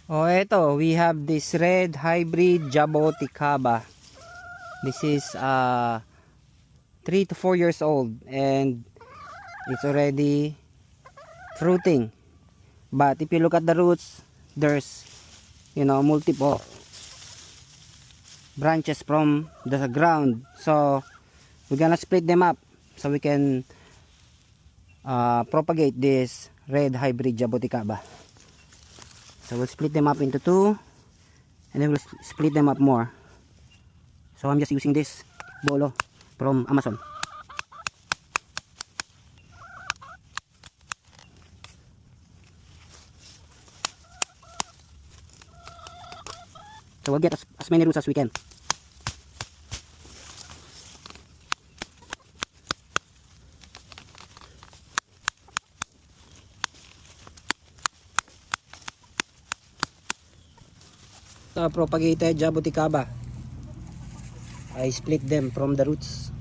Oh, eto, we have this red hybrid jaboticaba. This is 3 to 4 years old and it's already fruiting. But if you look at the roots, there's multiple branches from the ground. So we're gonna split them up so we can propagate this red hybrid jaboticaba. So we'll split them up into two and then we'll split them up more. So I'm just using this bolo from Amazon. So we'll get as many roots as we can. Propagated jaboticaba, I split them from the roots.